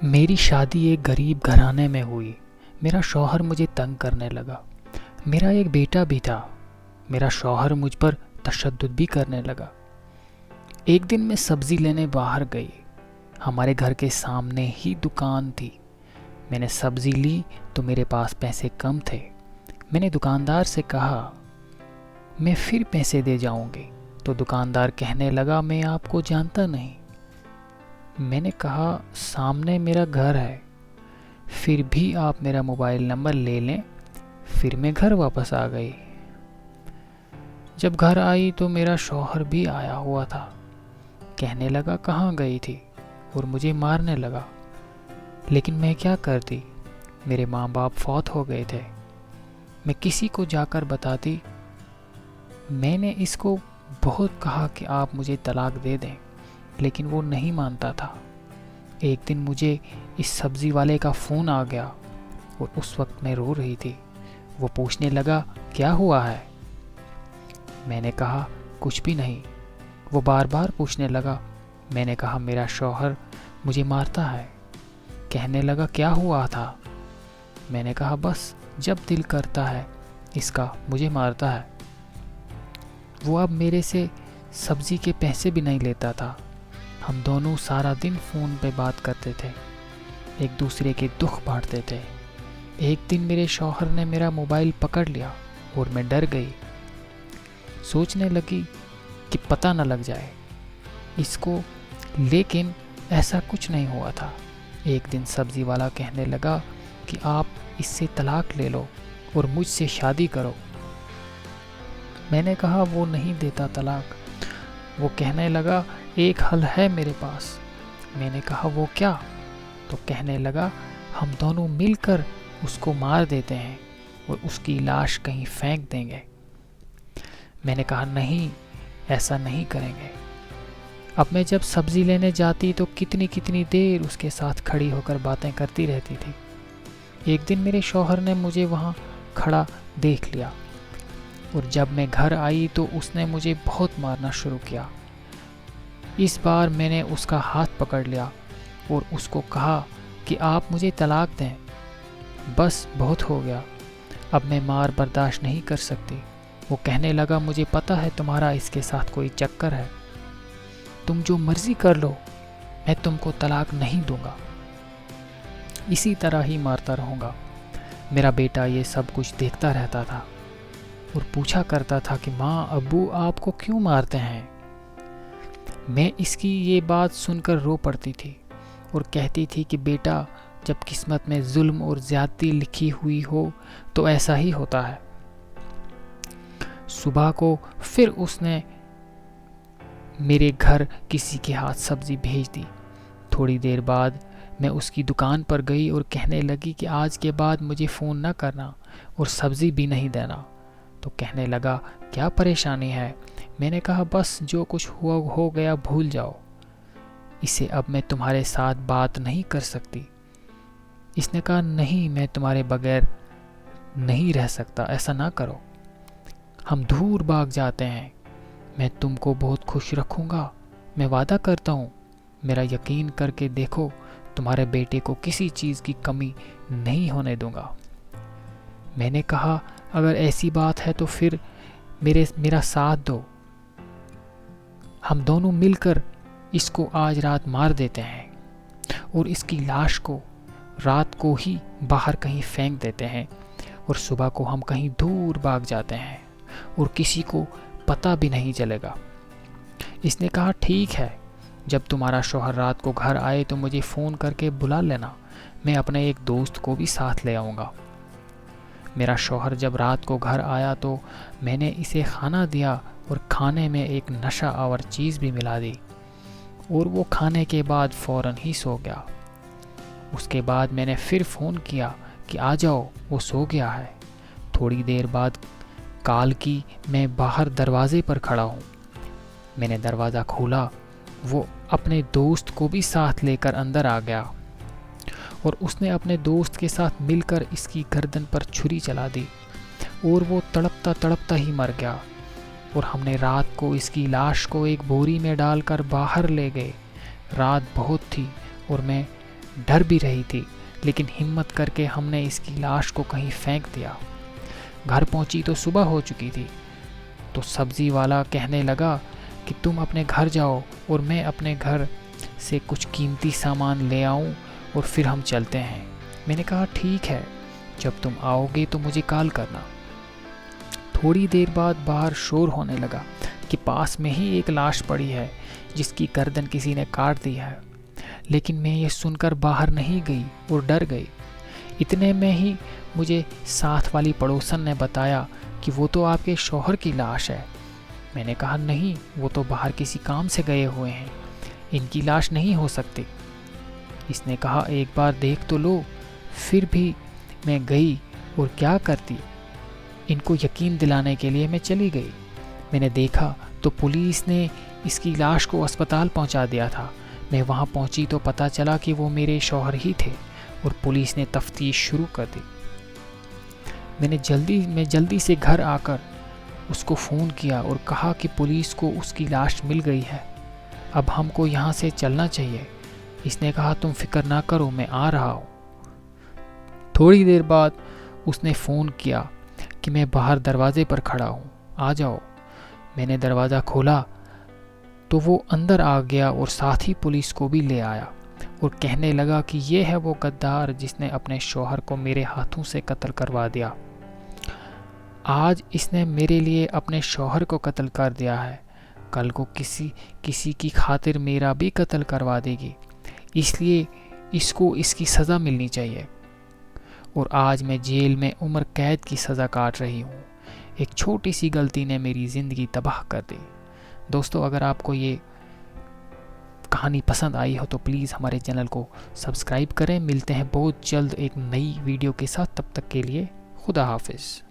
میری شادی ایک غریب گھرانے میں ہوئی۔ میرا شوہر مجھے تنگ کرنے لگا۔ میرا ایک بیٹا بھی تھا۔ میرا شوہر مجھ پر تشدد بھی کرنے لگا۔ ایک دن میں سبزی لینے باہر گئی۔ ہمارے گھر کے سامنے ہی دکان تھی۔ میں نے سبزی لی تو میرے پاس پیسے کم تھے۔ میں نے دکاندار سے کہا میں پھر پیسے دے جاؤں گی، تو دکاندار کہنے لگا میں آپ کو جانتا نہیں۔ میں نے کہا سامنے میرا گھر ہے، پھر بھی آپ میرا موبائل نمبر لے لیں۔ پھر میں گھر واپس آ گئی۔ جب گھر آئی تو میرا شوہر بھی آیا ہوا تھا۔ کہنے لگا کہاں گئی تھی، اور مجھے مارنے لگا۔ لیکن میں کیا کرتی؟ میرے ماں باپ فوت ہو گئے تھے۔ میں کسی کو جا کر بتاتی؟ میں نے اس کو بہت کہا کہ آپ مجھے طلاق دے دیں، لیکن وہ نہیں مانتا تھا۔ ایک دن مجھے اس سبزی والے کا فون آ گیا، اور اس وقت میں رو رہی تھی۔ وہ پوچھنے لگا کیا ہوا ہے؟ میں نے کہا کچھ بھی نہیں۔ وہ بار بار پوچھنے لگا۔ میں نے کہا میرا شوہر مجھے مارتا ہے۔ کہنے لگا کیا ہوا تھا؟ میں نے کہا بس جب دل کرتا ہے اس کا مجھے مارتا ہے۔ وہ اب میرے سے سبزی کے پیسے بھی نہیں لیتا تھا۔ ہم دونوں سارا دن فون پہ بات کرتے تھے، ایک دوسرے کے دکھ بانٹتے تھے۔ ایک دن میرے شوہر نے میرا موبائل پکڑ لیا اور میں ڈر گئی۔ سوچنے لگی کہ پتہ نہ لگ جائے اس کو، لیکن ایسا کچھ نہیں ہوا تھا۔ ایک دن سبزی والا کہنے لگا کہ آپ اس سے طلاق لے لو اور مجھ سے شادی کرو۔ میں نے کہا وہ نہیں دیتا طلاق۔ وہ کہنے لگا ایک حل ہے میرے پاس۔ میں نے کہا وہ کیا؟ تو کہنے لگا ہم دونوں مل کر اس کو مار دیتے ہیں اور اس کی لاش کہیں پھینک دیں گے۔ میں نے کہا نہیں، ایسا نہیں کریں گے۔ اب میں جب سبزی لینے جاتی تو کتنی دیر اس کے ساتھ کھڑی ہو کر باتیں کرتی رہتی تھی۔ ایک دن میرے شوہر نے مجھے وہاں کھڑا دیکھ لیا، اور جب میں گھر آئی تو اس نے مجھے بہت مارنا شروع کیا۔ اس بار میں نے اس کا ہاتھ پکڑ لیا اور اس کو کہا کہ آپ مجھے طلاق دیں، بس بہت ہو گیا، اب میں مار برداشت نہیں کر سکتی۔ وہ کہنے لگا مجھے پتہ ہے تمہارا اس کے ساتھ کوئی چکر ہے، تم جو مرضی کر لو، میں تم کو طلاق نہیں دوں گا، اسی طرح ہی مارتا رہوں گا۔ میرا بیٹا یہ سب کچھ دیکھتا رہتا تھا اور پوچھا کرتا تھا کہ ماں ابو آپ کو کیوں مارتے ہیں؟ میں اس کی یہ بات سن کر رو پڑتی تھی اور کہتی تھی کہ بیٹا جب قسمت میں ظلم اور زیادتی لکھی ہوئی ہو تو ایسا ہی ہوتا ہے۔ صبح کو پھر اس نے میرے گھر کسی کے ہاتھ سبزی بھیج دی۔ تھوڑی دیر بعد میں اس کی دکان پر گئی اور کہنے لگی کہ آج کے بعد مجھے فون نہ کرنا اور سبزی بھی نہیں دینا۔ تو کہنے لگا کیا پریشانی ہے؟ میں نے کہا بس جو کچھ ہوا ہو گیا بھول جاؤ، اسے اب میں تمہارے ساتھ بات نہیں کر سکتی۔ اس نے کہا نہیں، میں تمہارے بغیر نہیں رہ سکتا، ایسا نہ کرو، ہم دور بھاگ جاتے ہیں، میں تم کو بہت خوش رکھوں گا، میں وعدہ کرتا ہوں، میرا یقین کر کے دیکھو، تمہارے بیٹے کو کسی چیز کی کمی نہیں ہونے دوں گا۔ میں نے کہا اگر ایسی بات ہے تو پھر میرا ساتھ دو، ہم دونوں مل کر اس کو آج رات مار دیتے ہیں اور اس کی لاش کو رات کو ہی باہر کہیں پھینک دیتے ہیں، اور صبح کو ہم کہیں دور بھاگ جاتے ہیں اور کسی کو پتہ بھی نہیں چلے گا۔ اس نے کہا ٹھیک ہے، جب تمہارا شوہر رات کو گھر آئے تو مجھے فون کر کے بلا لینا، میں اپنے ایک دوست کو بھی ساتھ لے آؤں گا۔ میرا شوہر جب رات کو گھر آیا تو میں نے اسے کھانا دیا اور کھانے میں ایک نشہ آور چیز بھی ملا دی، اور وہ کھانے کے بعد فوراً ہی سو گیا۔ اس کے بعد میں نے پھر فون کیا کہ آ جاؤ، وہ سو گیا ہے۔ تھوڑی دیر بعد کال کی، میں باہر دروازے پر کھڑا ہوں۔ میں نے دروازہ کھولا، وہ اپنے دوست کو بھی ساتھ لے کر اندر آ گیا، اور اس نے اپنے دوست کے ساتھ مل کر اس کی گردن پر چھری چلا دی، اور وہ تڑپتا ہی مر گیا، اور ہم نے رات کو اس کی لاش کو ایک بوری میں ڈال کر باہر لے گئے۔ رات بہت تھی اور میں ڈر بھی رہی تھی، لیکن ہمت کر کے ہم نے اس کی لاش کو کہیں پھینک دیا۔ گھر پہنچی تو صبح ہو چکی تھی، تو سبزی والا کہنے لگا کہ تم اپنے گھر جاؤ اور میں اپنے گھر سے کچھ قیمتی سامان لے آؤں اور پھر ہم چلتے ہیں۔ میں نے کہا ٹھیک ہے، جب تم آؤ گے تو مجھے کال کرنا۔ تھوڑی دیر بعد باہر شور ہونے لگا کہ پاس میں ہی ایک لاش پڑی ہے جس کی گردن کسی نے کاٹ دی ہے، لیکن میں یہ سن کر باہر نہیں گئی اور ڈر گئی۔ اتنے میں ہی مجھے ساتھ والی پڑوسن نے بتایا کہ وہ تو آپ کے شوہر کی لاش ہے۔ میں نے کہا نہیں، وہ تو باہر کسی کام سے گئے ہوئے ہیں، ان کی لاش نہیں ہو سکتی۔ اس نے کہا ایک بار دیکھ تو لو۔ پھر بھی میں گئی اور کیا کرتی، ان کو یقین دلانے کے لیے میں چلی گئی۔ میں نے دیکھا تو پولیس نے اس کی لاش کو اسپتال پہنچا دیا تھا۔ میں وہاں پہنچی تو پتہ چلا کہ وہ میرے شوہر ہی تھے اور پولیس نے تفتیش شروع کر دی۔ میں جلدی سے گھر آ کر اس کو فون کیا اور کہا کہ پولیس کو اس کی لاش مل گئی ہے، اب ہم کو یہاں سے چلنا چاہیے۔ اس نے کہا تم فکر نہ کرو، میں آ رہا ہوں۔ تھوڑی دیر بعد اس نے فون کیا کہ میں باہر دروازے پر کھڑا ہوں، آ جاؤ۔ میں نے دروازہ کھولا تو وہ اندر آ گیا اور ساتھ ہی پولیس کو بھی لے آیا اور کہنے لگا کہ یہ ہے وہ غدار جس نے اپنے شوہر کو میرے ہاتھوں سے قتل کروا دیا۔ آج اس نے میرے لیے اپنے شوہر کو قتل کر دیا ہے، کل کو کسی کی خاطر میرا بھی قتل کروا دے گی، اس لیے اس کو اس کی سزا ملنی چاہیے۔ اور آج میں جیل میں عمر قید کی سزا کاٹ رہی ہوں۔ ایک چھوٹی سی غلطی نے میری زندگی تباہ کر دی۔ دوستو، اگر آپ کو یہ کہانی پسند آئی ہو تو پلیز ہمارے چینل کو سبسکرائب کریں۔ ملتے ہیں بہت جلد ایک نئی ویڈیو کے ساتھ، تب تک کے لیے خدا حافظ۔